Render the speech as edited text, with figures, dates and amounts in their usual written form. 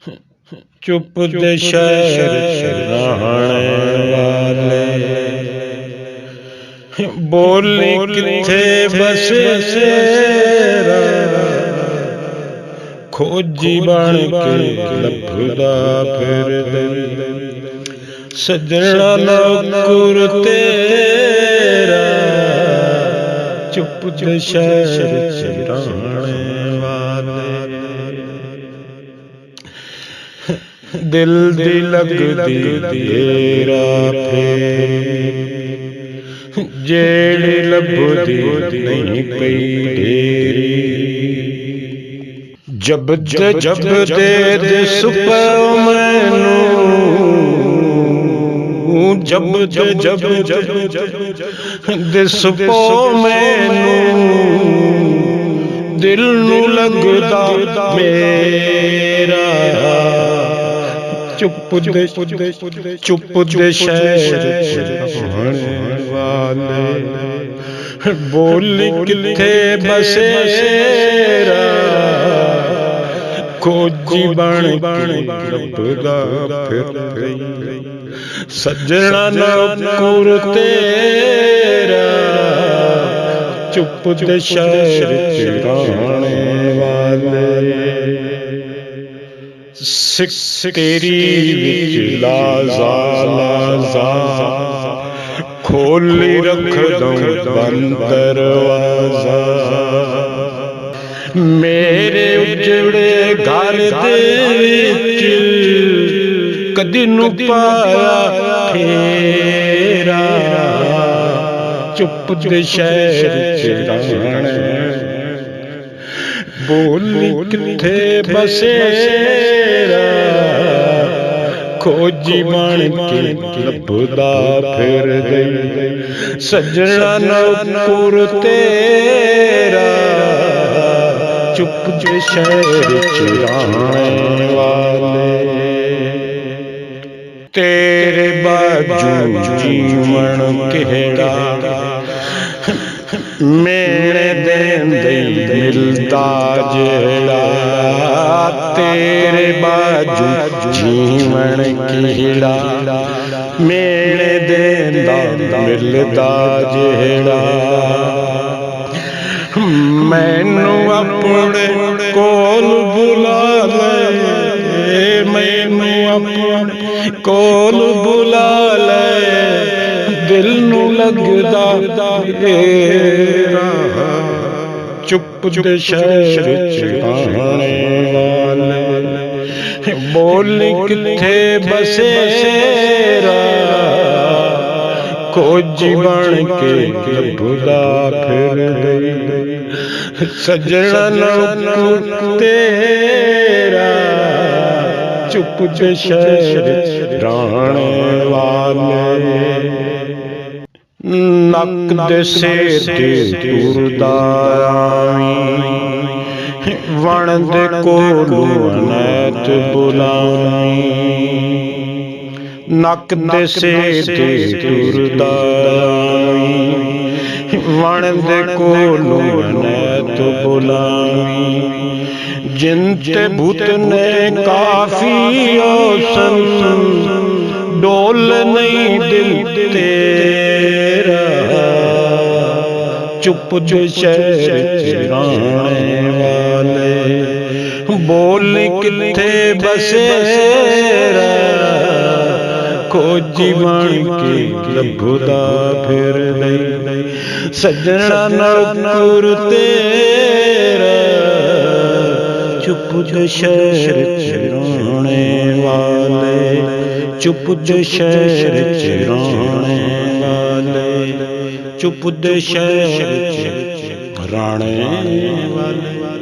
चुप दे शहर रहने वाले, बोली किथे बसेरा, खोजी बन के लभदा फिरदे, सजना नौकर तेरा, चुप दे शहर रहने वाले। दिल दी लगदी तेरा फिर, जेड़ी लभदी नहीं पई ढेरी, जब दे सुपा मैनू, जब दे सुपो मैनू, दिल नू लगदा मेरा, चुप दे शहर रहने वाले, बोली किथे बसेरा, खोजी बन लभदा फिरदे, सजना नौकर तेरा, चुप दे शहर रहने वाले। सिख तेरी विच लाजा खोली रख दूं बंद दरवाजा, मेरे उजड़े घर दे विच कदी नू पाया फेरा, चुप दे शहर रहने, बोली किथे बसेरा, खोजी बन के लभदा फिरदे, सजना नौकर तेरा, चुप दे शहर रहने वाले। तेरे बाजू जीवन केड़ा, मेरे देन मिलदा जेड़ा, तेरे बाजू जीवन केड़ा, मेरे देन मिलदा जेड़ा, मैनू अपने कोल बुला ले, मैनू अपने कोल बुला ले, दिल नू लगदा तेरा, चुप दे शहर रहने वाले, बोली किथे बसेरा, खोजी बन के लभदा फिरदे, सजना नौकर तेरा, चुप दे शहर रहने वाले। नक दे सिर ते तुरदा आवीं, वण दे कोलू अनैत बुलावीं, नक दे सिर ते तुरदा आवीं, वण दे कोलू अनैत बुलावीं, जिन ते भूत ने काफी ओसन, डोल नहीं दिल तेरा, चुप दे शहर रहने वाले, बोली किथे बसेरा, खोजी बन के लभदा फिरदे, सजना नौकर तेरा, चुप दे शहर रहने वाले, चुप दे शहर रहने वाले, चुप दे शहर रहने वाले।